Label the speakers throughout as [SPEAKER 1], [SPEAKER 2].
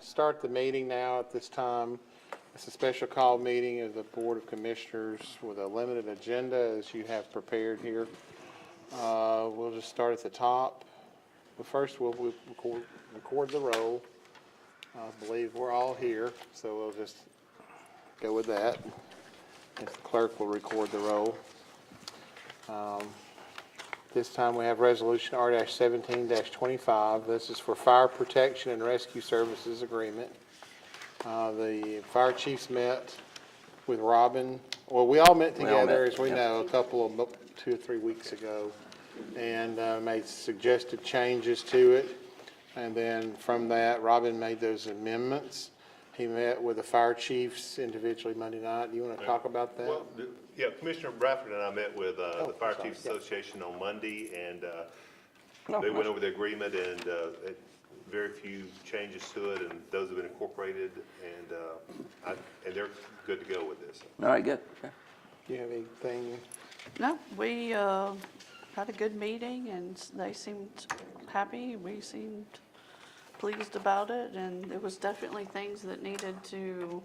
[SPEAKER 1] Start the meeting now at this time. It's a special call meeting of the Board of Commissioners with a limited agenda as you have prepared here. We'll just start at the top. But first, we'll record the roll. I believe we're all here, so we'll just go with that. If the clerk will record the roll. This time we have Resolution R-17-25. This is for Fire Protection and Rescue Services Agreement. The fire chiefs met with Robin. Well, we all met together, as we know, a couple of 2 or 3 weeks ago, and made suggested changes to it. And then from that, Robin made those amendments. He met with the fire chiefs individually Monday night. Do you want to talk about that?
[SPEAKER 2] Well, yeah, Commissioner Bradford and I met with the Fire Chiefs Association on Monday, and they went over the agreement, and very few changes to it, and those have been incorporated, and they're good to go with this.
[SPEAKER 3] All right, good. Okay.
[SPEAKER 1] Do you have anything?
[SPEAKER 4] No, we had a good meeting, and they seemed happy. We seemed pleased about it, and there was definitely things that needed to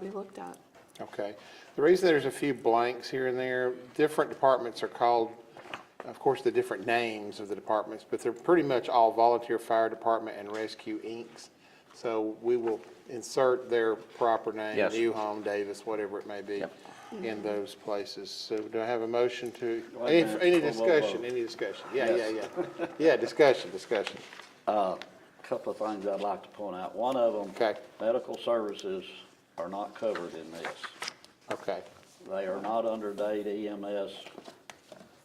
[SPEAKER 4] be looked at.
[SPEAKER 1] Okay. The reason there's a few blanks here and there, different departments are called, of course, the different names of the departments, but they're pretty much all Volunteer Fire Department and Rescue Inc. So we will insert their proper name,
[SPEAKER 3] Yes.
[SPEAKER 1] New Home, Davis, whatever it may be,
[SPEAKER 3] Yep.
[SPEAKER 1] in those places. So do I have a motion to,
[SPEAKER 3] Wait a minute.
[SPEAKER 1] any
[SPEAKER 3] Whoa, whoa,
[SPEAKER 1] discussion,
[SPEAKER 3] whoa.
[SPEAKER 1] any discussion? Yeah,
[SPEAKER 3] Yes.
[SPEAKER 1] Yeah, discussion.
[SPEAKER 3] Couple of things I'd like to point out. One of them,
[SPEAKER 1] Okay.
[SPEAKER 3] medical services are not covered in this.
[SPEAKER 1] Okay,
[SPEAKER 3] They are not under Dade EMS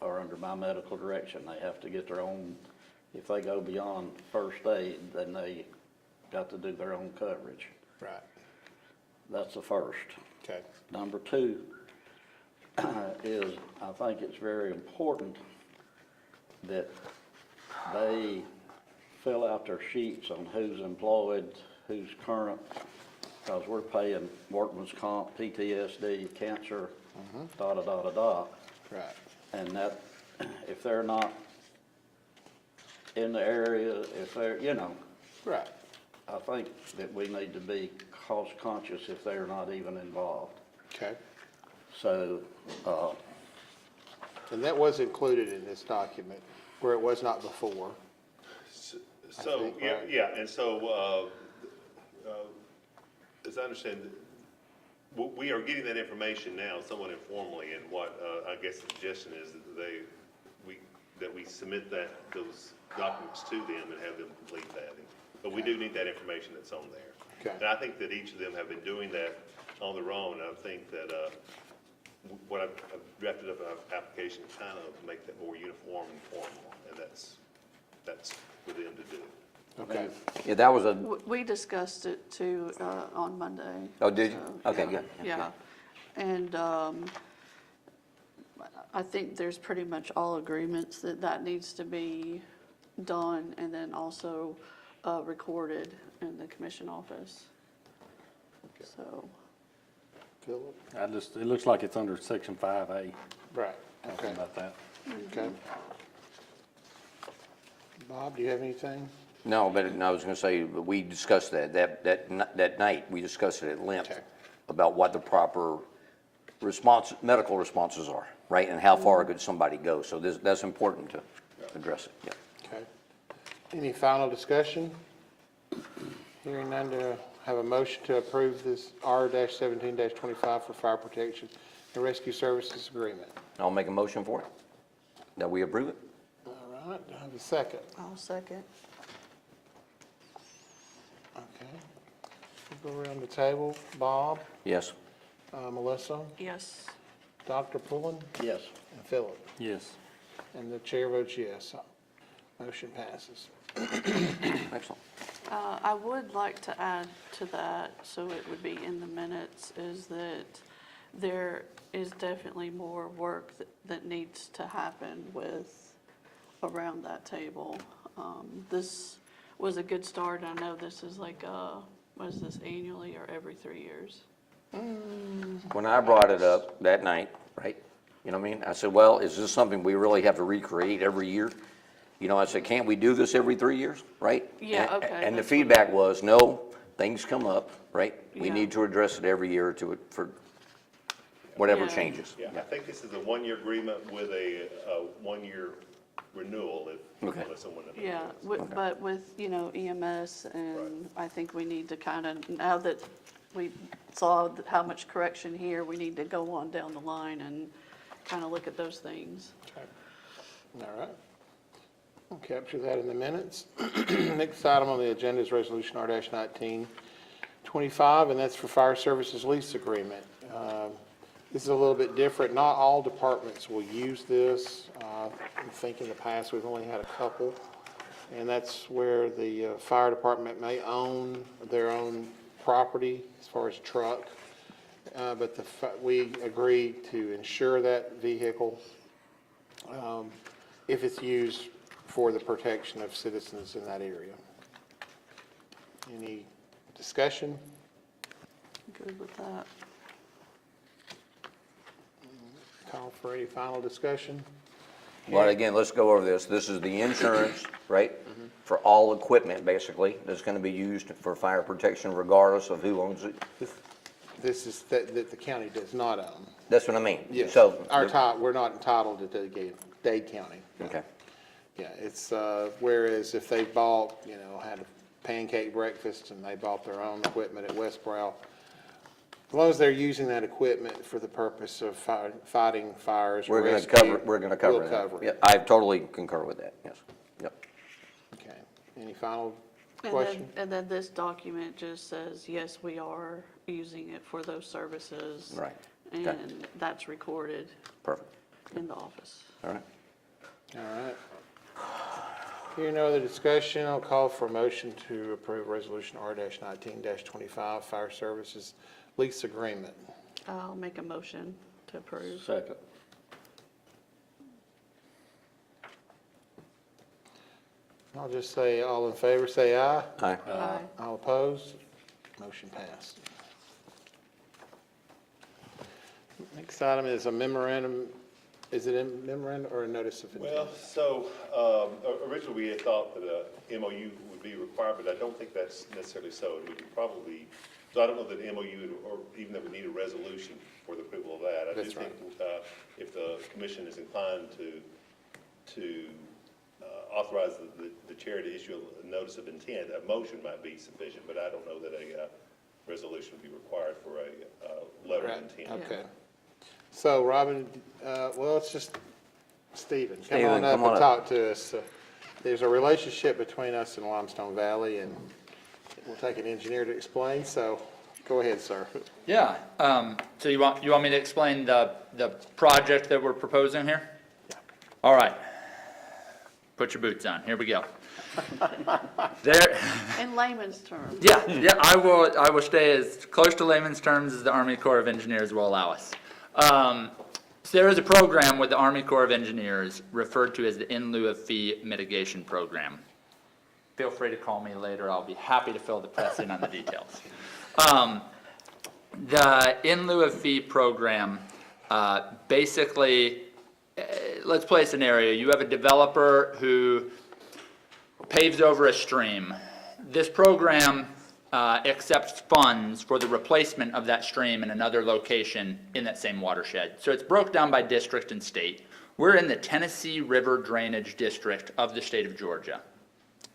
[SPEAKER 3] or under my medical direction. They have to get their own, if they go beyond first aid, then they got to do their own coverage.
[SPEAKER 1] right,
[SPEAKER 3] That's the first.
[SPEAKER 1] okay,
[SPEAKER 3] Number two is, I think it's very important that they fill out their sheets on who's employed, who's current, because we're paying workman's comp, PTSD, cancer,
[SPEAKER 1] right,
[SPEAKER 3] And that, if they're not in the area, if they're,
[SPEAKER 1] right.
[SPEAKER 3] I think that we need to be cost conscious if they're not even involved.
[SPEAKER 1] Okay.
[SPEAKER 3] So,
[SPEAKER 1] And that was included in this document, where it was not before.
[SPEAKER 2] So,
[SPEAKER 1] think,
[SPEAKER 2] yeah,
[SPEAKER 1] right.
[SPEAKER 2] yeah, and so, as I understand, we are getting that information now somewhat informally, and what, I guess the suggestion is that we submit those documents to them and have them complete that. But we do need that information that's on there.
[SPEAKER 1] Okay.
[SPEAKER 2] And I think that each of them have been doing that on their own, and I think that, what I've drafted up an application to kind of make that more uniform and formal, and that's for them to do.
[SPEAKER 1] Okay.
[SPEAKER 3] yeah, that was a,
[SPEAKER 4] We discussed it too on Monday.
[SPEAKER 3] Oh, did you?
[SPEAKER 4] So,
[SPEAKER 3] Okay,
[SPEAKER 4] yeah,
[SPEAKER 3] good.
[SPEAKER 4] Yeah, and I think there's pretty much all agreements that needs to be done, and then also recorded in the commission office. So,
[SPEAKER 1] Philip?
[SPEAKER 5] It looks like it's under section 5A,
[SPEAKER 1] Right,
[SPEAKER 5] talking
[SPEAKER 1] okay,
[SPEAKER 5] about that.
[SPEAKER 1] okay. Bob, do you have anything?
[SPEAKER 3] no, but I was gonna say, we discussed that night, we discussed it at length
[SPEAKER 1] Okay.
[SPEAKER 3] about what the proper medical responses are, right? And how far could somebody go? So that's important to address it, yeah.
[SPEAKER 1] Okay. Any final discussion? Hearing none, to have a motion to approve this R-17-25 for Fire Protection and Rescue Services Agreement.
[SPEAKER 3] I'll make a motion for it, that we approve it.
[SPEAKER 1] All right, do I have a second?
[SPEAKER 4] I'll second.
[SPEAKER 1] Okay. We'll go around the table. Bob,
[SPEAKER 3] Yes.
[SPEAKER 1] Melissa,
[SPEAKER 4] Yes.
[SPEAKER 1] Dr. Pullen,
[SPEAKER 3] Yes.
[SPEAKER 1] and Philip.
[SPEAKER 5] Yes.
[SPEAKER 1] And the chair votes yes. Motion passes.
[SPEAKER 3] Excellent.
[SPEAKER 4] I would like to add to that, so it would be in the minutes, is that there is definitely more work that needs to happen around that table. This was a good start. I know this is like, what is this, annually or every 3 years?
[SPEAKER 3] When I brought it up that night, right, you know what I mean? I said, well, is this something we really have to recreate every year?
[SPEAKER 6] you know, I said, can't we do this every 3 years, right?
[SPEAKER 4] Yeah,
[SPEAKER 6] And-
[SPEAKER 4] okay,
[SPEAKER 6] And the
[SPEAKER 4] that's what-
[SPEAKER 6] feedback was, no, things come up, right? We
[SPEAKER 4] Yeah.
[SPEAKER 6] need to address it every year for whatever
[SPEAKER 4] Yeah.
[SPEAKER 6] changes.
[SPEAKER 2] Yeah, I think this is a one-year agreement with a one-year renewal
[SPEAKER 6] Okay.
[SPEAKER 2] unless someone.
[SPEAKER 4] Yeah, but with, EMS, and I think we need to kind of, now that we saw how much correction here, we need to go on down the line and kind of look at those things.
[SPEAKER 1] All right. I'll capture that in the minutes. Next item on the agenda is Resolution R-1925, and that's for Fire Services Lease Agreement. This is a little bit different. Not all departments will use this. I think in the past, we've only had a couple. And that's where the fire department may own their own property as far as truck. But we agree to insure that vehicle if it's used for the protection of citizens in that area. Any discussion?
[SPEAKER 4] Good with that.
[SPEAKER 1] Call for any final discussion?
[SPEAKER 6] But again, let's go over this. This is the insurance, right? For all equipment, basically, that's gonna be used for fire protection regardless of who owns it.
[SPEAKER 1] This is that the county does not own.
[SPEAKER 6] That's what I mean.
[SPEAKER 1] Yes.
[SPEAKER 6] So,
[SPEAKER 1] We're not entitled to Dade County.
[SPEAKER 6] okay,
[SPEAKER 1] Yeah, it's, whereas if they bought, had a pancake breakfast and they bought their own equipment at Westboro, as long as they're using that equipment for the purpose of fighting fires,
[SPEAKER 6] we're gonna
[SPEAKER 1] rescue,
[SPEAKER 6] cover
[SPEAKER 1] we'll
[SPEAKER 6] that.
[SPEAKER 1] cover
[SPEAKER 6] Yeah,
[SPEAKER 1] it.
[SPEAKER 6] I totally concur with that, yes. Yep.
[SPEAKER 1] Okay. Any final
[SPEAKER 4] And
[SPEAKER 1] question?
[SPEAKER 4] then this document just says, yes, we are using it for those services.
[SPEAKER 6] Right. Okay.
[SPEAKER 4] And that's recorded
[SPEAKER 6] Perfect.
[SPEAKER 4] in the office.
[SPEAKER 6] All right.
[SPEAKER 1] All right. Here, no other discussion. I'll call for a motion to approve Resolution R-19-25, Fire Services Lease Agreement.
[SPEAKER 4] I'll make a motion to approve.
[SPEAKER 3] Second.
[SPEAKER 1] I'll just say, all in favor, say aye.
[SPEAKER 6] Aye.
[SPEAKER 4] Aye.
[SPEAKER 1] All opposed? Motion passed. Next item is a memorandum. Is it a memorandum or a notice of intent?
[SPEAKER 2] Well, so, originally we had thought that a MOU would be required, but I don't think that's necessarily so. And we could probably, so I don't know that the MOU or even that we need a resolution for the approval of that. I do
[SPEAKER 1] That's
[SPEAKER 2] think, if the commission is inclined to authorize the chair to issue a notice of intent, a motion might be sufficient, but I don't know that a resolution would be required for a letter of
[SPEAKER 1] Right,
[SPEAKER 2] intent.
[SPEAKER 1] okay. So, Robin, well, it's just Stephen. Come
[SPEAKER 6] Stephen,
[SPEAKER 1] on up
[SPEAKER 6] come on
[SPEAKER 1] and
[SPEAKER 6] up.
[SPEAKER 1] talk to us. There's a relationship between us and Limestone Valley, and we'll take an engineer to explain, so go ahead, sir.
[SPEAKER 7] Yeah, so you want me to explain the project that we're proposing here?
[SPEAKER 1] Yeah.
[SPEAKER 7] All right. Put your boots on, here we go. There,
[SPEAKER 4] In layman's terms.
[SPEAKER 7] yeah, I will stay as close to layman's terms as the Army Corps of Engineers will allow us. So there is a program with the Army Corps of Engineers referred to as the In Lieu of Fee Mitigation Program. Feel free to call me later, I'll be happy to fill the press in on the details. The In Lieu of Fee program, basically, let's play a scenario. You have a developer who paves over a stream. This program accepts funds for the replacement of that stream in another location in that same watershed. So it's broke down by district and state. We're in the Tennessee River Drainage District of the state of Georgia.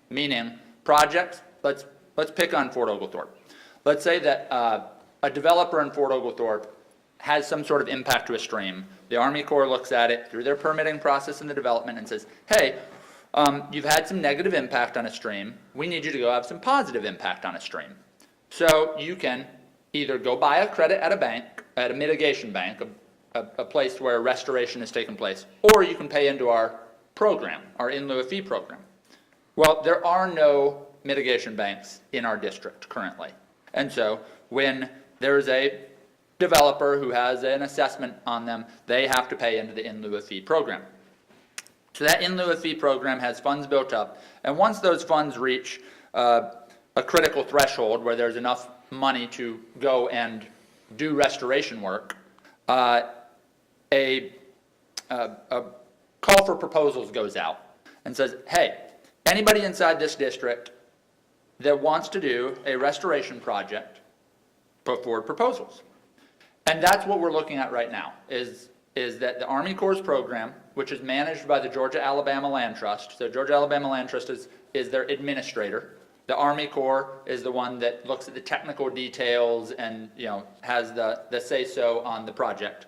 [SPEAKER 7] Meaning, projects, let's pick on Fort Oglethorpe. Let's say that a developer in Fort Oglethorpe has some sort of impact to a stream. The Army Corps looks at it through their permitting process in the development and says, hey, you've had some negative impact on a stream. We need you to go have some positive impact on a stream. So you can either go buy a credit at a bank, at a mitigation bank, a place where restoration has taken place, or you can pay into our program, our In Lieu of Fee program. Well, there are no mitigation banks in our district currently. And so when there's a developer who has an assessment on them, they have to pay into the In Lieu of Fee program. So that In Lieu of Fee program has funds built up, and once those funds reach a critical threshold where there's enough money to go and do restoration work, a call for proposals goes out. and says, hey, anybody inside this district that wants to do a restoration project, put forward proposals. And that's what we're looking at right now, is that the Army Corps program, which is managed by the Georgia-Alabama Land Trust, so Georgia-Alabama Land Trust is their administrator. The Army Corps is the one that looks at the technical details and, you know, has the say-so on the project.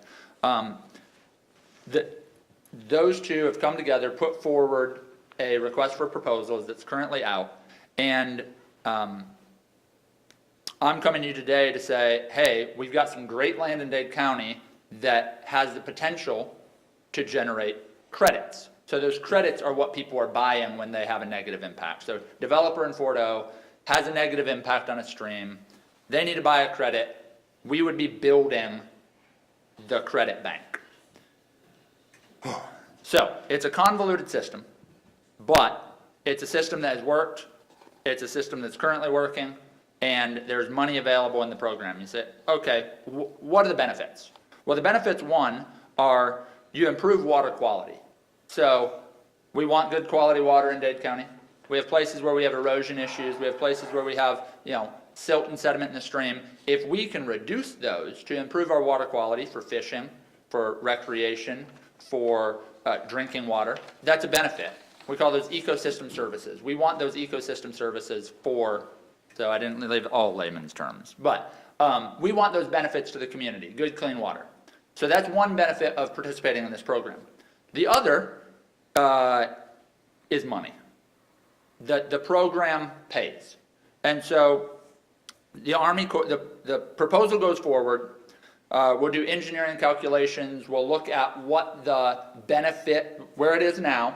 [SPEAKER 7] Those two have come together, put forward a request for proposals that's currently out, and I'm coming to you today to say, hey, we've got some great land in Dade County that has the potential to generate credits. So those credits are what people are buying when they have a negative impact. So developer in Fort O has a negative impact on a stream. They need to buy a credit. We would be building the credit bank. So it's a convoluted system, but it's a system that has worked. It's a system that's currently working, and there's money available in the program. You say, okay, what are the benefits? Well, the benefits, one, are you improve water quality. So we want good quality water in Dade County. We have places where we have erosion issues. We have places where we have, you know, silt and sediment in the stream. If we can reduce those to improve our water quality for fishing, for recreation, for drinking water, that's a benefit. We call those ecosystem services. We want those ecosystem services for, so I didn't leave all layman's terms, but we want those benefits to the community, good, clean water. So that's one benefit of participating in this program. The other is money. The program pays. And so the Army Corps, the proposal goes forward. We'll do engineering calculations. We'll look at what the benefit, where it is now,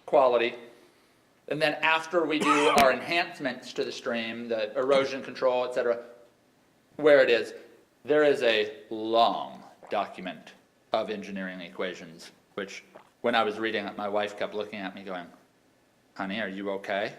[SPEAKER 7] quality. And then after we do our enhancements to the stream, the erosion control, et cetera, where it is, there is a long document of engineering equations, which when I was reading it, my wife kept looking at me going, honey, are you okay?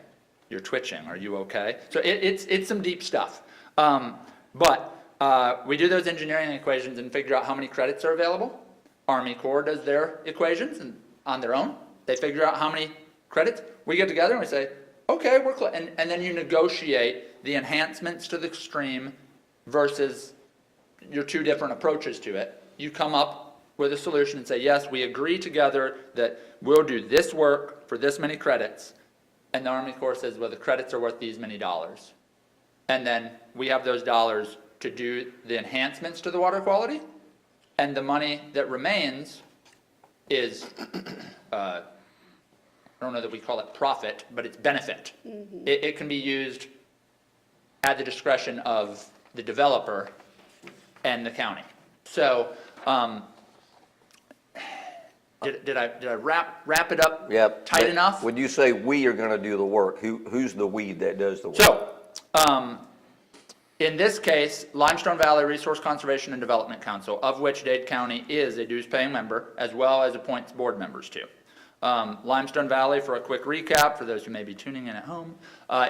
[SPEAKER 7] You're twitching, are you okay? So it's some deep stuff. But we do those engineering equations and figure out how many credits are available. Army Corps does their equations and on their own. They figure out how many credits. We get together and we say, okay, and then you negotiate the enhancements to the stream versus your two different approaches to it. You come up with a solution and say, yes, we agree together that we'll do this work for this many credits. And the Army Corps says, well, the credits are worth these many dollars. And then we have those dollars to do the enhancements to the water quality. And the money that remains is, I don't know that we call it profit, but it's benefit. Mm-hmm. It can be used at the discretion of the developer and the county. So, did I wrap it up
[SPEAKER 6] Yep.
[SPEAKER 7] tight enough?
[SPEAKER 6] When you say we are gonna do the work, who's the we that does the work?
[SPEAKER 7] So, in this case, Limestone Valley Resource Conservation and Development Council, of which Dade County is a dues-paying member, as well as appoints board members to. Limestone Valley, for a quick recap, for those who may be tuning in at home,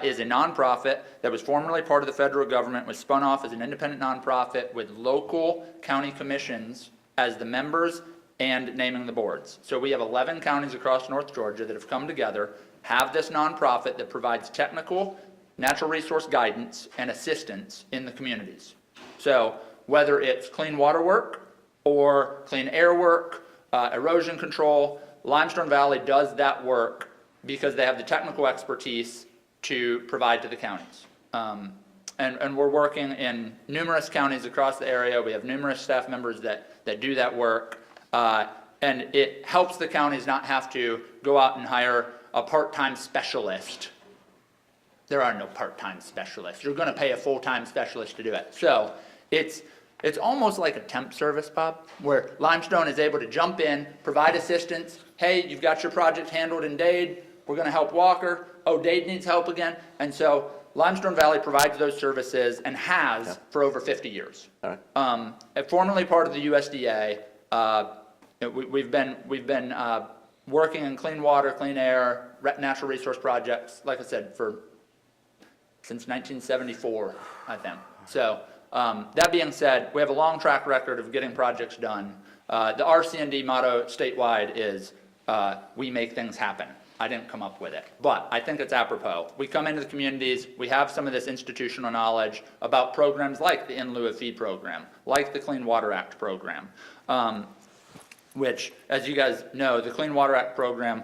[SPEAKER 7] is a nonprofit that was formerly part of the federal government, was spun off as an independent nonprofit with local county commissions as the members and naming the boards. So we have 11 counties across North Georgia that have come together, have this nonprofit that provides technical, natural resource guidance and assistance in the communities. So whether it's clean water work or clean air work, erosion control, Limestone Valley does that work because they have the technical expertise to provide to the counties. And we're working in numerous counties across the area. We have numerous staff members that do that work. And it helps the counties not have to go out and hire a part-time specialist. There are no part-time specialists. You're gonna pay a full-time specialist to do it. So it's almost like a temp service, Bob, where Limestone is able to jump in, provide assistance. Hey, you've got your project handled in Dade. We're gonna help Walker. Oh, Dade needs help again. And so Limestone Valley provides those services and has for over 50 years.
[SPEAKER 6] All right.
[SPEAKER 7] Formerly part of the USDA, we've been working in clean water, clean air, natural resource projects, like I said, since 1974, I think. So that being said, we have a long track record of getting projects done. The RCND motto statewide is we make things happen. I didn't come up with it, but I think it's apropos. We come into the communities, we have some of this institutional knowledge about programs like the In Lieu of Fee program, like the Clean Water Act program, which, as you guys know, the Clean Water Act program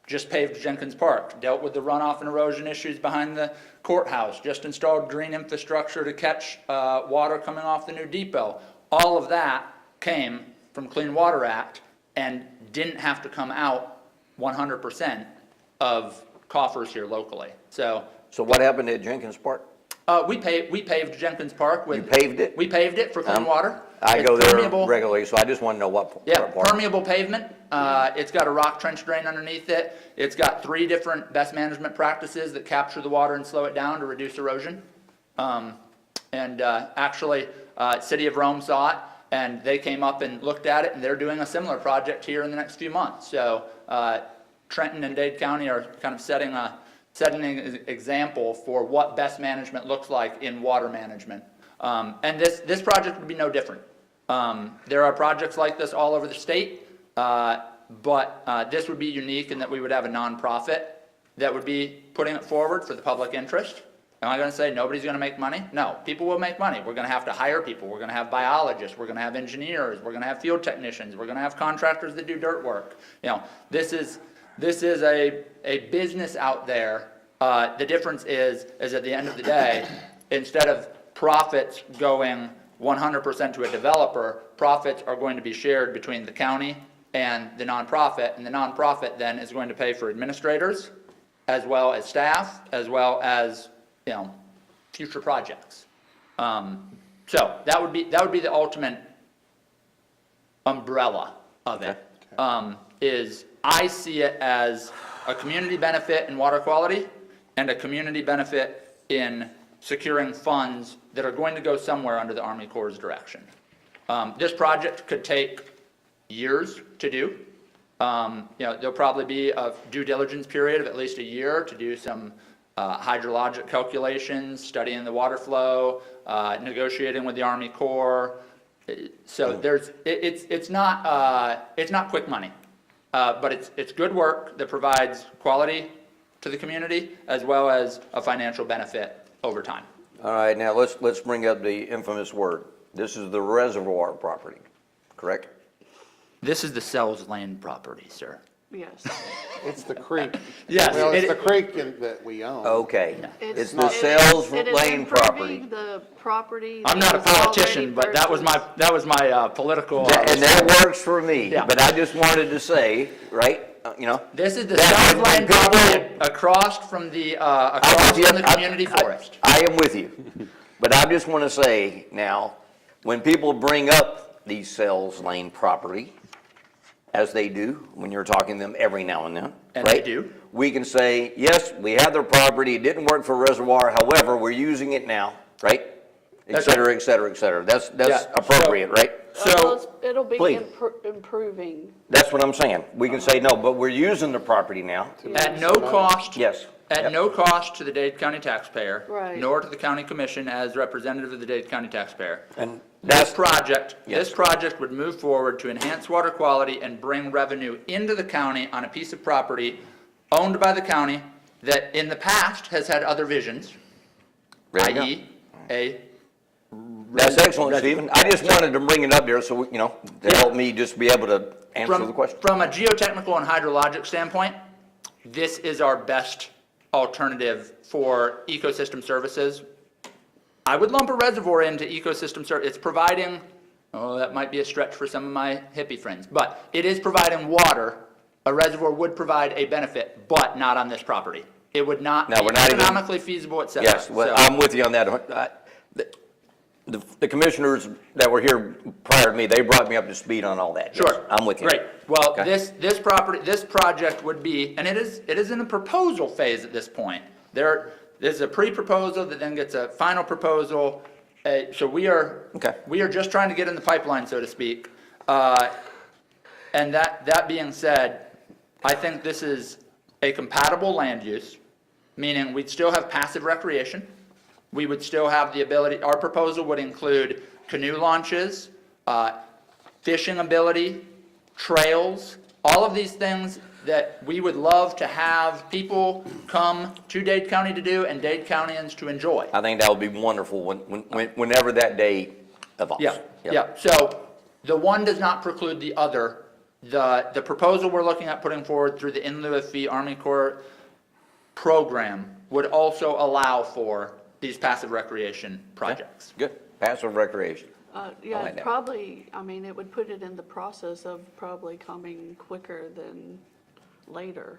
[SPEAKER 7] just paved Jenkins Park, dealt with the runoff and erosion issues behind the courthouse, just installed green infrastructure to catch water coming off the new depot. All of that came from Clean Water Act and didn't have to come out 100% of coffers here locally. So
[SPEAKER 6] what happened at Jenkins Park?
[SPEAKER 7] we paved Jenkins Park with.
[SPEAKER 6] You paved it?
[SPEAKER 7] We paved it for clean water.
[SPEAKER 6] I
[SPEAKER 7] It's
[SPEAKER 6] go there
[SPEAKER 7] permeable.
[SPEAKER 6] regularly, so I just want to know what
[SPEAKER 7] Yeah,
[SPEAKER 6] what part.
[SPEAKER 7] permeable pavement. It's got a rock trench drain underneath it. It's got 3 different best management practices that capture the water and slow it down to reduce erosion. Actually, City of Rome saw it, and they came up and looked at it, and they're doing a similar project here in the next few months. So Trenton and Dade County are kind of setting an example for what best management looks like in water management. And this project would be no different. There are projects like this all over the state, but this would be unique in that we would have a nonprofit that would be putting it forward for the public interest. Am I going to say nobody's going to make money? No, people will make money. We're going to have to hire people. We're going to have biologists. We're going to have engineers. We're going to have field technicians. We're going to have contractors that do dirt work. You know, this is a business out there. The difference is at the end of the day, instead of profits going 100% to a developer, profits are going to be shared between the county and the nonprofit, and the nonprofit then is going to pay for administrators, as well as staff, as well as, you know, future projects. So that would be the ultimate umbrella of it. Is I see it as a community benefit in water quality and a community benefit in securing funds that are going to go somewhere under the Army Corps' direction. This project could take years to do. You know, there'll probably be a due diligence period of at least a year to do some hydrologic calculations, studying the water flow, negotiating with the Army Corps. So it's not quick money, but it's good work that provides quality to the community as well as a financial benefit over time.
[SPEAKER 6] All right, now let's bring up the infamous word. This is the reservoir property, correct?
[SPEAKER 7] This is the Sells Lane property, sir.
[SPEAKER 4] Yes.
[SPEAKER 1] It's the creek.
[SPEAKER 7] Yes,
[SPEAKER 1] Well, it's
[SPEAKER 7] it-
[SPEAKER 1] the creek that we own.
[SPEAKER 6] Okay, it's the
[SPEAKER 4] it is-
[SPEAKER 6] Sells
[SPEAKER 4] it is
[SPEAKER 6] Lane property.
[SPEAKER 4] improving the property.
[SPEAKER 7] I'm
[SPEAKER 4] that
[SPEAKER 7] not a
[SPEAKER 4] was already
[SPEAKER 7] politician, but that was my political.
[SPEAKER 6] And that works for me,
[SPEAKER 7] Yeah.
[SPEAKER 6] but I just wanted to say, right, you know,
[SPEAKER 7] This is the
[SPEAKER 6] That-
[SPEAKER 7] Sells
[SPEAKER 6] when
[SPEAKER 7] Lane
[SPEAKER 6] people-
[SPEAKER 7] property across from the community forest.
[SPEAKER 6] I am with you, but I just want to say now, when people bring up the Sells Lane property, as they do, when you're talking to them every now and then,
[SPEAKER 7] And they
[SPEAKER 6] right?
[SPEAKER 7] do.
[SPEAKER 6] We can say, yes, we have their property, it didn't work for reservoir, however, we're using it now, right? Et
[SPEAKER 7] That's
[SPEAKER 6] cetera, et cetera, et cetera. That's
[SPEAKER 7] Yeah, so-
[SPEAKER 6] appropriate, right?
[SPEAKER 7] So,
[SPEAKER 4] It'll be
[SPEAKER 6] Please.
[SPEAKER 4] improving.
[SPEAKER 6] That's what I'm saying. We can say, no, but we're using the property now.
[SPEAKER 7] at no cost.
[SPEAKER 6] Yes.
[SPEAKER 7] At
[SPEAKER 6] Yep.
[SPEAKER 7] no cost to the Dade County taxpayer.
[SPEAKER 4] Right.
[SPEAKER 7] Nor to the county commission as representative of the Dade County taxpayer.
[SPEAKER 6] And
[SPEAKER 7] This
[SPEAKER 6] that's,
[SPEAKER 7] project
[SPEAKER 6] Yes.
[SPEAKER 7] would move forward to enhance water quality and bring revenue into the county on a piece of property owned by the county that in the past has had other visions,
[SPEAKER 6] There you go.
[SPEAKER 7] i.e. a.
[SPEAKER 6] That's excellent, Stephen. I just wanted to bring it up there so, to help me just be able to answer the question.
[SPEAKER 7] From a geotechnical and hydrologic standpoint, this is our best alternative for ecosystem services. I would lump a reservoir into ecosystem it's providing, that might be a stretch for some of my hippie friends, but it is providing water. A reservoir would provide a benefit, but not on this property. It would not
[SPEAKER 6] No,
[SPEAKER 7] be
[SPEAKER 6] we're not even-
[SPEAKER 7] economically feasible, et cetera.
[SPEAKER 6] Yes, well,
[SPEAKER 7] So-
[SPEAKER 6] I'm with you on that. The commissioners that were here prior to me, they brought me up to speed on all that. Yes,
[SPEAKER 7] Sure.
[SPEAKER 6] I'm with you.
[SPEAKER 7] Great. Well,
[SPEAKER 6] Okay.
[SPEAKER 7] this project would be, and it is in the proposal phase at this point. There's a pre-proposal that then gets a final proposal. So we are just trying to get in the pipeline, so to speak. And that being said, I think this is a compatible land use, meaning we'd still have passive recreation. We would still have the ability, our proposal would include canoe launches, fishing ability, trails, all of these things that we would love to have people come to Dade County to do and Dade Countyans to enjoy.
[SPEAKER 6] I think that would be wonderful whenever that day evolves.
[SPEAKER 7] Yeah, yeah, so the one does not preclude the other. The proposal we're looking at putting forward through the in lieu of fee Army Corps program would also allow for these passive recreation projects.
[SPEAKER 6] Good, passive recreation.
[SPEAKER 4] Yeah,
[SPEAKER 6] like that.
[SPEAKER 4] probably, I mean, it would put it in the process of probably coming quicker than later,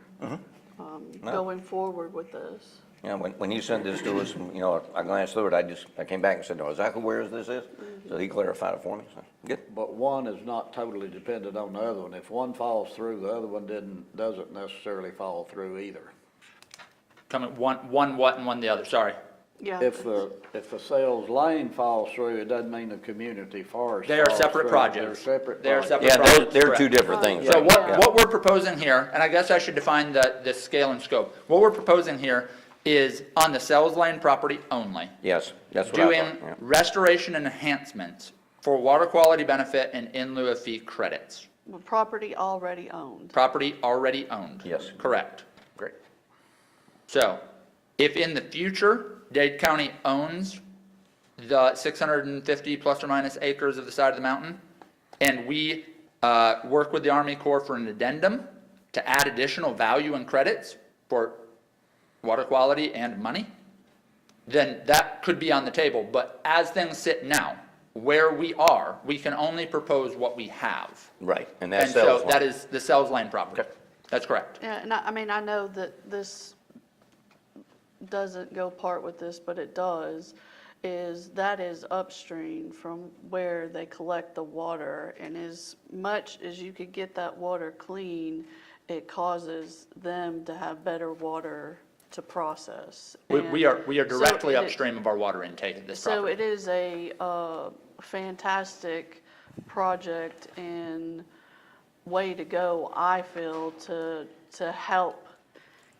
[SPEAKER 4] going forward with this.
[SPEAKER 6] You know, when you sent this to us, you know, I glanced through it, I came back and said, no, exactly where this is? So he clarified it for me, so, good.
[SPEAKER 3] But one is not totally dependent on the other one. If one falls through, the other one doesn't necessarily fall through either.
[SPEAKER 7] Coming, one what and one the other, sorry.
[SPEAKER 4] Yeah.
[SPEAKER 3] If the sales lane falls through, it doesn't mean the community forest
[SPEAKER 7] They are
[SPEAKER 3] falls
[SPEAKER 7] separate
[SPEAKER 3] through.
[SPEAKER 7] projects.
[SPEAKER 3] They're separate
[SPEAKER 7] They are
[SPEAKER 3] projects.
[SPEAKER 7] separate
[SPEAKER 6] Yeah,
[SPEAKER 7] projects,
[SPEAKER 6] they're
[SPEAKER 7] correct.
[SPEAKER 6] two different things.
[SPEAKER 7] So
[SPEAKER 6] right?
[SPEAKER 7] what,
[SPEAKER 6] Yeah.
[SPEAKER 7] what we're proposing here, and I guess I should define the scale and scope. What we're proposing here is on the sales lane property only,
[SPEAKER 6] Yes, that's what I
[SPEAKER 7] doing
[SPEAKER 6] thought, yeah.
[SPEAKER 7] restoration and enhancements for water quality benefit and in lieu of fee credits.
[SPEAKER 4] Property already owned.
[SPEAKER 7] Property already owned.
[SPEAKER 6] Yes.
[SPEAKER 7] Correct.
[SPEAKER 6] Great.
[SPEAKER 7] So if in the future Dade County owns the 650 plus or minus acres of the side of the mountain, and we work with the Army Corps for an addendum to add additional value and credits for water quality and money, then that could be on the table. But as things sit now, where we are, we can only propose what we have.
[SPEAKER 6] Right, and
[SPEAKER 7] And
[SPEAKER 6] that's
[SPEAKER 7] so
[SPEAKER 6] sales
[SPEAKER 7] that
[SPEAKER 6] line.
[SPEAKER 7] is the sales lane property.
[SPEAKER 6] Okay.
[SPEAKER 7] That's correct.
[SPEAKER 4] Yeah, and I mean, I know that this doesn't go part with this, but it does, is that is upstream from where they collect the water, and as much as you could get that water clean, it causes them to have better water to process.
[SPEAKER 7] We are
[SPEAKER 4] And so
[SPEAKER 7] directly
[SPEAKER 4] it is-
[SPEAKER 7] upstream of our water intake at this
[SPEAKER 4] So
[SPEAKER 7] property.
[SPEAKER 4] it is a fantastic project and way to go, I feel, to help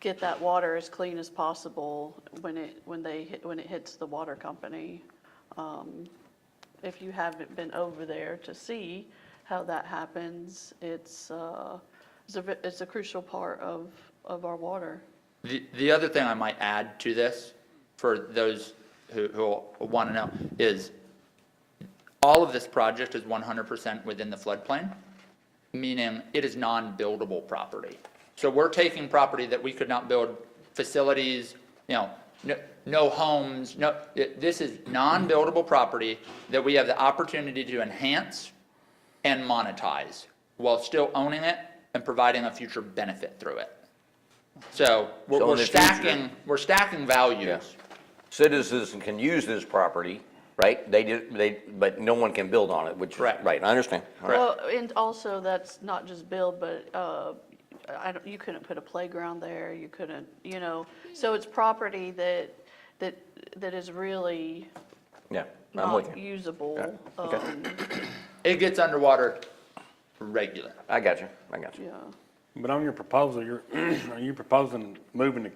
[SPEAKER 4] get that water as clean as possible when it hits the water company. If you haven't been over there to see how that happens, it's a crucial part of our water.
[SPEAKER 7] The other thing I might add to this, for those who want to know, is all of this project is 100% within the floodplain, meaning it is non-buildable property. So we're taking property that we could not build facilities, no homes, this is non-buildable property that we have the opportunity to enhance and monetize while still owning it and providing a future benefit through it. So
[SPEAKER 6] So
[SPEAKER 7] we're
[SPEAKER 6] in the future-
[SPEAKER 7] stacking values.
[SPEAKER 6] Yeah. Citizens can use this property, right? But no one can build on it, which,
[SPEAKER 7] Correct.
[SPEAKER 6] right, I understand. All right.
[SPEAKER 4] Well, and also that's not just build, but you couldn't put a playground there, you couldn't, so it's property that is really
[SPEAKER 6] Yeah, I'm with
[SPEAKER 4] not
[SPEAKER 6] you.
[SPEAKER 4] usable.
[SPEAKER 6] Yeah, okay.
[SPEAKER 7] It gets underwater regular.
[SPEAKER 6] I got you.
[SPEAKER 4] Yeah.
[SPEAKER 5] But on your proposal, are you proposing moving the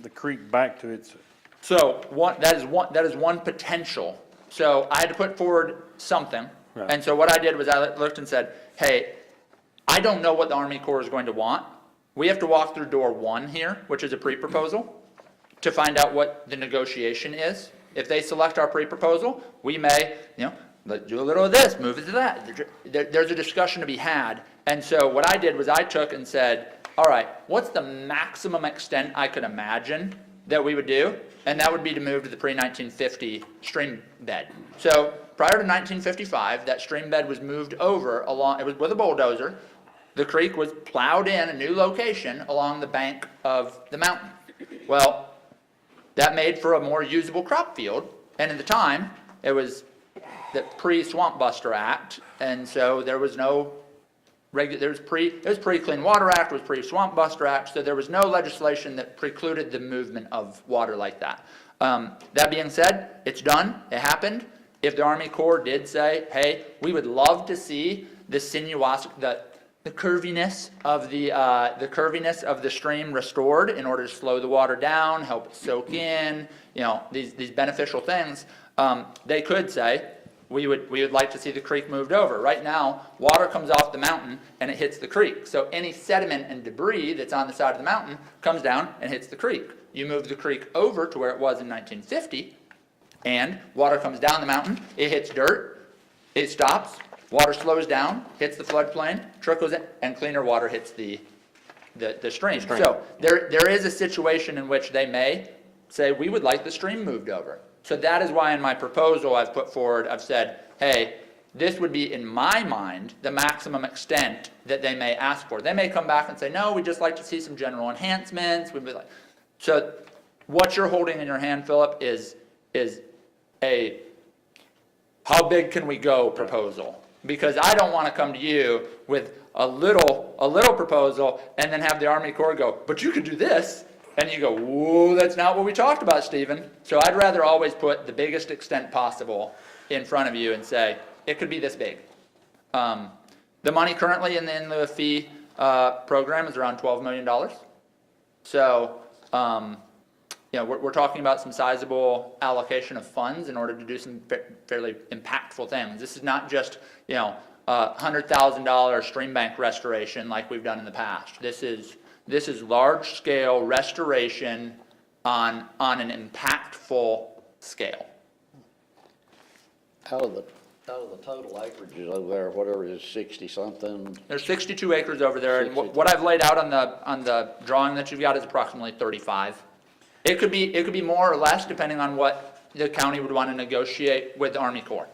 [SPEAKER 5] creek back to its,
[SPEAKER 7] So that is one potential. So I had to put forward something.
[SPEAKER 5] Right.
[SPEAKER 7] And so what I did was I looked and said, hey, I don't know what the Army Corps is going to want. We have to walk through door one here, which is a pre-proposal, to find out what the negotiation is. If they select our pre-proposal, we may, let's do a little of this, move it to that. There's a discussion to be had. And so what I did was I took and said, all right, what's the maximum extent I could imagine that we would do? And that would be to move to the pre-1950 stream bed. So prior to 1955, that stream bed was moved over it was with a bulldozer. The creek was plowed in a new location along the bank of the mountain. Well, that made for a more usable crop field. And at the time, it was the pre-Swamp Buster Act. And so there was no it was pre-Clean Water Act, it was pre-Swamp Buster Act, so there was no legislation that precluded the movement of water like that. That being said, it's done, it happened. If the Army Corps did say, hey, we would love to see the sinuosity, the curviness of the stream restored in order to slow the water down, help it soak in, these beneficial things, they could say, we would like to see the creek moved over. Right now, water comes off the mountain and it hits the creek. So any sediment and debris that's on the side of the mountain comes down and hits the creek. You move the creek over to where it was in 1950, and water comes down the mountain, it hits dirt, it stops, water slows down, hits the floodplain, trickles in, and cleaner water hits the stream. So there is a situation in which they may say, we would like the stream moved over. So that is why in my proposal I've put forward, I've said, hey, this would be, in my mind, the maximum extent that they may ask for. They may come back and say, no, we'd just like to see some general enhancements. We'd be like, so what you're holding in your hand, Philip, is a how big can we go proposal. Because I don't want to come to you with a little proposal and then have the Army Corps go, but you could do this. And you go, whoa, that's not what we talked about, Stephen. So I'd rather always put the biggest extent possible in front of you and say, it could be this big. The money currently in the in lieu of fee program is around $12 million. So, we're talking about some sizable allocation of funds in order to do some fairly impactful things. This is not just, $100,000 stream bank restoration like we've done in the past. This is large-scale restoration on an impactful scale.
[SPEAKER 3] Out of the total acreages over there, whatever it is, 60-something,
[SPEAKER 7] There's 62 acres over there, and what I've laid out on the drawing that you've got is approximately 35. It could be more or less, depending on what the county would want to negotiate with the Army Corps.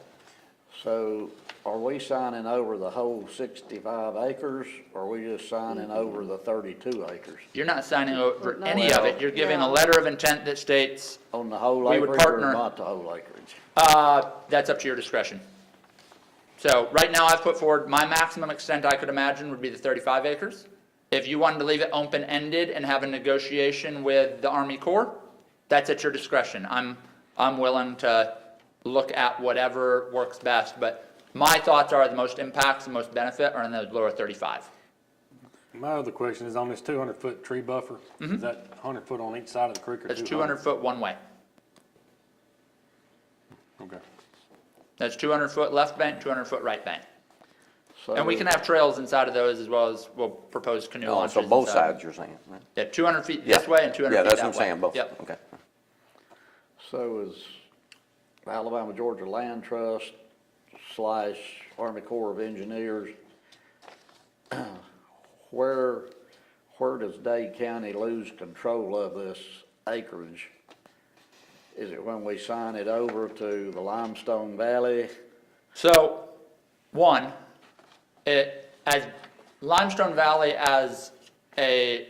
[SPEAKER 3] so are we signing over the whole 65 acres, or are we just signing over the 32 acres?
[SPEAKER 7] You're not signing over
[SPEAKER 4] No.
[SPEAKER 7] any of it, you're giving a letter of intent that states,
[SPEAKER 3] On the whole
[SPEAKER 7] We would
[SPEAKER 3] acreage or
[SPEAKER 7] partner-
[SPEAKER 3] not the whole acreage?
[SPEAKER 7] that's up to your discretion. So right now I've put forward, my maximum extent I could imagine would be the 35 acres. If you wanted to leave it open-ended and have a negotiation with the Army Corps, that's at your discretion. I'm willing to look at whatever works best, but my thoughts are the most impacts, the most benefit are in the lower 35.
[SPEAKER 5] My other question is on this 200-foot tree buffer, is that 100 foot on each side of the creek or 200?
[SPEAKER 7] That's 200 foot one way.
[SPEAKER 5] Okay.
[SPEAKER 7] That's 200 foot left bank, 200 foot right bank. And we
[SPEAKER 3] So-
[SPEAKER 7] can have trails inside of those as well as we'll propose canoe
[SPEAKER 6] Oh,
[SPEAKER 7] launches.
[SPEAKER 6] so both
[SPEAKER 7] inside.
[SPEAKER 6] sides you're saying, right?
[SPEAKER 7] Yeah, 200 feet this way and 200
[SPEAKER 6] Yeah,
[SPEAKER 7] feet
[SPEAKER 6] that's
[SPEAKER 7] that
[SPEAKER 6] what I'm
[SPEAKER 7] way.
[SPEAKER 6] saying, both,
[SPEAKER 7] Yep.
[SPEAKER 6] okay.
[SPEAKER 3] So is Alabama Georgia Land Trust / Army Corps of Engineers, where does Dade County lose control of this acreage? Is it when we sign it over to the Limestone Valley?
[SPEAKER 7] So, one, as Limestone Valley as a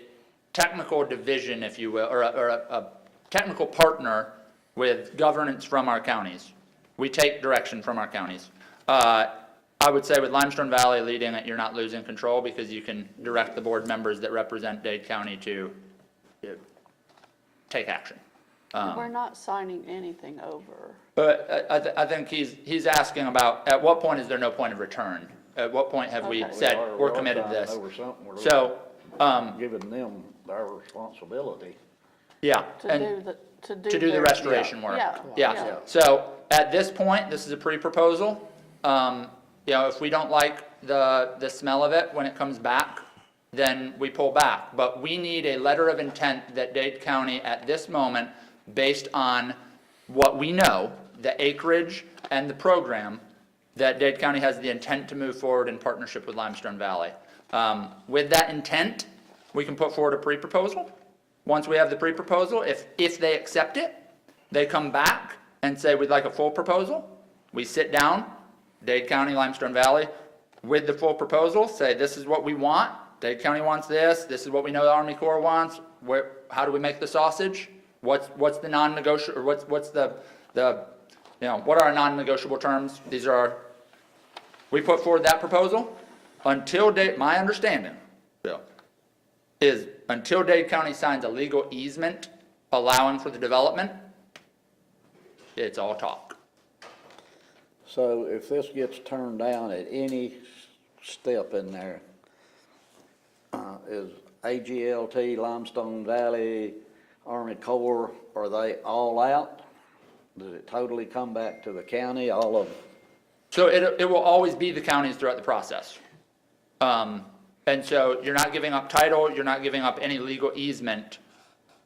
[SPEAKER 7] technical division, if you will, or a technical partner with governance from our counties. We take direction from our counties. I would say with Limestone Valley leading it, you're not losing control because you can direct the board members that represent Dade County to take action.
[SPEAKER 4] We're not signing anything over.
[SPEAKER 7] But I think he's asking about, at what point is there no point of return? At what point have we
[SPEAKER 4] Okay.
[SPEAKER 7] said,
[SPEAKER 3] We
[SPEAKER 7] we're
[SPEAKER 3] are
[SPEAKER 7] committed to
[SPEAKER 3] signing
[SPEAKER 7] this?
[SPEAKER 3] over something. We're
[SPEAKER 7] So,
[SPEAKER 3] giving them their responsibility.
[SPEAKER 7] yeah.
[SPEAKER 4] To
[SPEAKER 7] and
[SPEAKER 4] do
[SPEAKER 7] to do the
[SPEAKER 4] their-
[SPEAKER 7] restoration work.
[SPEAKER 4] Yeah,
[SPEAKER 7] Yeah,
[SPEAKER 4] yeah.
[SPEAKER 7] so at this point, this is a pre-proposal. If we don't like the smell of it when it comes back, then we pull back. But we need a letter of intent that Dade County at this moment, based on what we know, the acreage and the program, that Dade County has the intent to move forward in partnership with Limestone Valley. With that intent, we can put forward a pre-proposal. Once we have the pre-proposal, if they accept it, they come back and say, we'd like a full proposal. We sit down, Dade County, Limestone Valley, with the full proposal, say, this is what we want. Dade County wants this is what we know the Army Corps wants. How do we make the sausage? What's the non-negotiable, or what's the what are our non-negotiable terms? These are our, we put forward that proposal until my understanding, Bill, is until Dade County signs a legal easement allowing for the development, it's all talk.
[SPEAKER 3] So if this gets turned down at any step in there, is AGLT, Limestone Valley, Army Corps, are they all out? Does it totally come back to the county, all of
[SPEAKER 7] So it will always be the county's throughout the process. And so you're not giving up title, you're not giving up any legal easement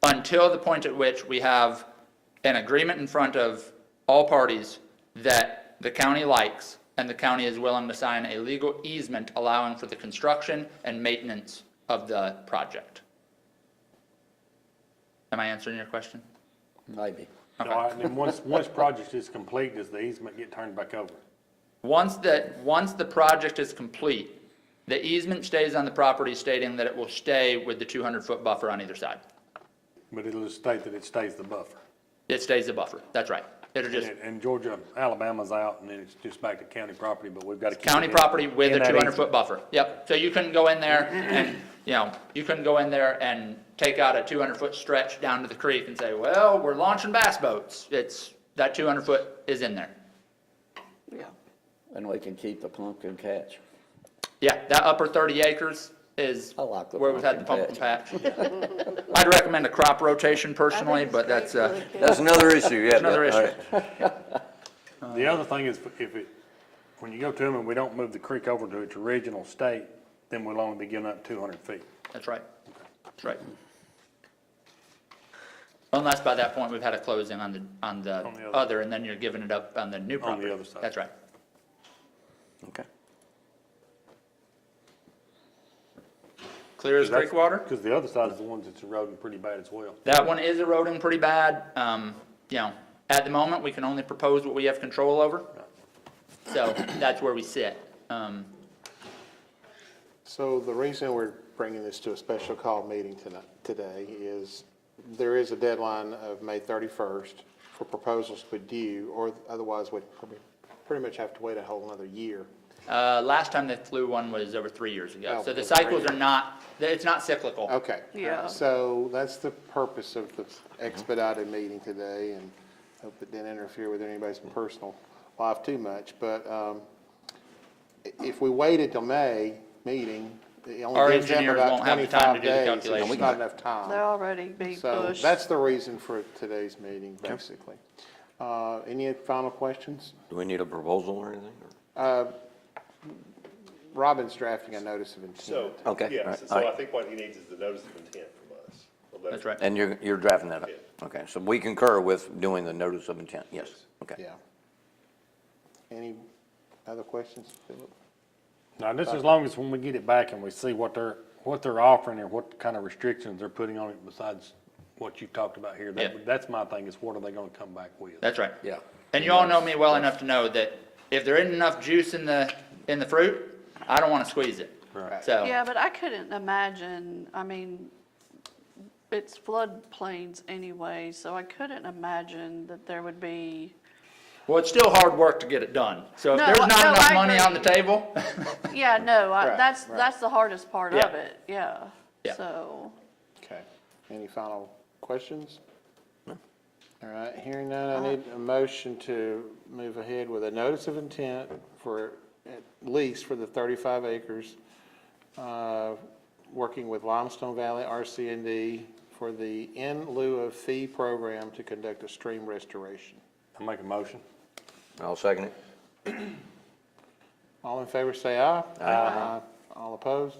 [SPEAKER 7] until the point at which we have an agreement in front of all parties that the county likes, and the county is willing to sign a legal easement allowing for the construction and maintenance of the project. Am I answering your question?
[SPEAKER 3] Maybe.
[SPEAKER 5] All right, and then once project is complete, does the easement get turned back over?
[SPEAKER 7] Once the project is complete, the easement stays on the property stating that it will stay with the 200-foot buffer on either side.
[SPEAKER 5] But it'll just state that it stays the buffer.
[SPEAKER 7] It stays the buffer, that's right. It'll just,
[SPEAKER 5] And Georgia, Alabama's out, and then it's just back to county property, but we've got to keep it
[SPEAKER 7] county
[SPEAKER 5] in-
[SPEAKER 7] property with a
[SPEAKER 5] in that
[SPEAKER 7] 200-foot
[SPEAKER 5] easement.
[SPEAKER 7] buffer. Yep, so you couldn't go in there and, you couldn't go in there and take out a 200-foot stretch down to the creek and say, well, we're launching bass boats. That 200-foot is in there.
[SPEAKER 4] Yeah.
[SPEAKER 3] And we can keep the pumpkin catch.
[SPEAKER 7] Yeah, that upper 30 acres is
[SPEAKER 3] I like the
[SPEAKER 7] where we've had the
[SPEAKER 3] pumpkin
[SPEAKER 7] pumpkin patch. I'd recommend a crop rotation personally, but that's,
[SPEAKER 6] That's another issue, yeah.
[SPEAKER 7] another
[SPEAKER 6] all
[SPEAKER 7] issue.
[SPEAKER 6] right.
[SPEAKER 5] The other thing is, when you go to them and we don't move the creek over to its original state, then we'll only be giving up 200 feet.
[SPEAKER 7] That's right. That's right. Unless by that point we've had a closing on the
[SPEAKER 5] other.
[SPEAKER 7] other, and then you're giving it up on the new
[SPEAKER 5] On the
[SPEAKER 7] property.
[SPEAKER 5] other side.
[SPEAKER 7] That's right.
[SPEAKER 6] Okay.
[SPEAKER 7] Clear as creek water?
[SPEAKER 5] Because the other side is the ones that's eroding pretty bad as well.
[SPEAKER 7] That one is eroding pretty bad. At the moment, we can only propose what we have control over. So that's where we sit.
[SPEAKER 1] So the reason we're bringing this to a special call meeting today is there is a deadline of May 31st for proposals to be due, or otherwise we'd pretty much have to wait a whole another year.
[SPEAKER 7] Last time they flew one was over 3 years ago.
[SPEAKER 1] Oh,
[SPEAKER 7] So the
[SPEAKER 1] over 3
[SPEAKER 7] cycles
[SPEAKER 1] years.
[SPEAKER 7] are not, it's not cyclical.
[SPEAKER 1] Okay.
[SPEAKER 4] Yeah.
[SPEAKER 1] So that's the purpose of the expedited meeting today, and hope it didn't interfere with anybody's personal life too much. But if we waited till May meeting, it
[SPEAKER 7] Our
[SPEAKER 1] only gives them
[SPEAKER 7] engineers
[SPEAKER 1] about
[SPEAKER 7] won't have the time
[SPEAKER 1] 25
[SPEAKER 7] to do the
[SPEAKER 1] days.
[SPEAKER 7] calculation.
[SPEAKER 1] It's not enough time.
[SPEAKER 4] They're already being
[SPEAKER 1] So
[SPEAKER 4] pushed.
[SPEAKER 1] that's the reason for today's meeting, basically. Any final questions?
[SPEAKER 6] Do we need a proposal or anything? or-
[SPEAKER 1] Robin's drafting a notice of
[SPEAKER 2] So,
[SPEAKER 1] intent.
[SPEAKER 6] Okay,
[SPEAKER 2] yeah,
[SPEAKER 6] all right,
[SPEAKER 2] so
[SPEAKER 6] all right.
[SPEAKER 2] I think what he needs is the notice of intent from us. A letter.
[SPEAKER 7] That's right.
[SPEAKER 6] And you're drafting that up?
[SPEAKER 2] Yeah.
[SPEAKER 6] Okay, so we concur with doing the notice of intent, yes, okay.
[SPEAKER 1] Yeah. Any other questions, Philip?
[SPEAKER 5] Now, this as long as when we get it back and we see what they're offering or what kind of restrictions they're putting on it besides what you talked about here.
[SPEAKER 7] Yeah.
[SPEAKER 5] That's my thing, is what are they gonna come back with?
[SPEAKER 7] That's right.
[SPEAKER 3] Yeah.
[SPEAKER 7] And you all know me well enough to know that if there isn't enough juice in the fruit, I don't want to squeeze it.
[SPEAKER 5] Right.
[SPEAKER 7] So,
[SPEAKER 4] Yeah, but I couldn't imagine, I mean, it's floodplains anyway, so I couldn't imagine that there would be,
[SPEAKER 7] well, it's still hard work to get it done. So if
[SPEAKER 4] No,
[SPEAKER 7] there's not
[SPEAKER 4] no,
[SPEAKER 7] enough
[SPEAKER 4] I
[SPEAKER 7] money on the
[SPEAKER 4] agree.
[SPEAKER 7] table,
[SPEAKER 4] yeah, no,
[SPEAKER 1] Right,
[SPEAKER 4] that's the hardest part
[SPEAKER 7] Yeah.
[SPEAKER 4] of it, yeah.
[SPEAKER 7] Yeah.
[SPEAKER 4] So,
[SPEAKER 1] Okay. Any final questions? All right, hearing none, I need a motion to move ahead with a notice of intent for, at least for the 35 acres, working with Limestone Valley RC&D for the in lieu of fee program to conduct a stream restoration.
[SPEAKER 5] I'll make a motion.
[SPEAKER 6] I'll second it.
[SPEAKER 1] All in favor, say aye. Aye. All opposed?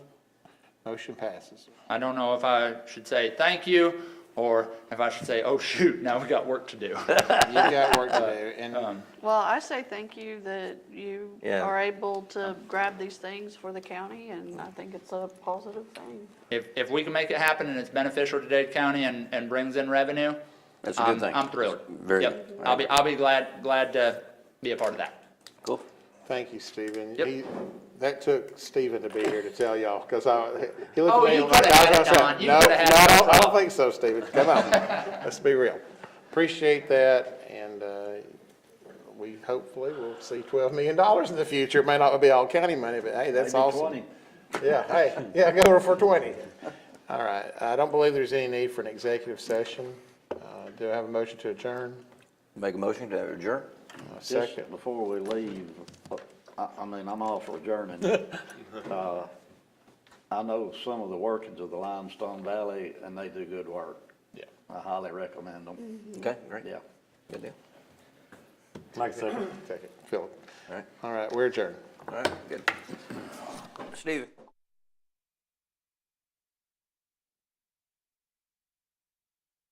[SPEAKER 1] Motion passes.
[SPEAKER 7] I don't know if I should say thank you or if I should say, oh shoot, now we got work to do.
[SPEAKER 1] You got work to do, and
[SPEAKER 4] well, I say thank you that you
[SPEAKER 6] Yeah.
[SPEAKER 4] are able to grab these things for the county, and I think it's a positive thing.
[SPEAKER 7] If we can make it happen and it's beneficial to Dade County and brings in revenue,
[SPEAKER 6] That's a good thing.
[SPEAKER 7] I'm thrilled.
[SPEAKER 6] Very
[SPEAKER 7] Yep.
[SPEAKER 6] good.
[SPEAKER 7] I'll be glad to be a part of that.
[SPEAKER 6] Cool.
[SPEAKER 1] thank you, Stephen.
[SPEAKER 7] Yep.
[SPEAKER 1] That took Stephen to be here to tell y'all, because he looked
[SPEAKER 7] Oh,
[SPEAKER 1] at me.
[SPEAKER 7] you
[SPEAKER 1] like
[SPEAKER 7] coulda
[SPEAKER 1] I was
[SPEAKER 7] had it,
[SPEAKER 1] gonna say,
[SPEAKER 7] Don. You
[SPEAKER 1] "No,
[SPEAKER 7] coulda had
[SPEAKER 1] no,
[SPEAKER 7] it
[SPEAKER 1] I don't
[SPEAKER 7] yourself."
[SPEAKER 1] think so, Stephen. Come on, let's be real. Appreciate that, and we hopefully will see $12 million in the future. It may not be all county money, but hey, that's
[SPEAKER 3] Maybe
[SPEAKER 1] awesome.
[SPEAKER 3] 20.
[SPEAKER 1] Yeah, hey, yeah, go over for 20. All right, I don't believe there's any need for an executive session. Do I have a motion to adjourn?
[SPEAKER 6] Make a motion to adjourn?
[SPEAKER 1] Second.
[SPEAKER 3] Just before we leave, I mean, I'm all for adjourning. I know some of the workings of the Limestone Valley, and they do good work.
[SPEAKER 1] Yeah.
[SPEAKER 3] I highly recommend them.
[SPEAKER 6] Okay, great.
[SPEAKER 3] Yeah.
[SPEAKER 6] Good deal.
[SPEAKER 5] Like I said.
[SPEAKER 1] Second, Philip.
[SPEAKER 6] All right.
[SPEAKER 1] All right, we're adjourned.
[SPEAKER 6] All right, good. Stephen?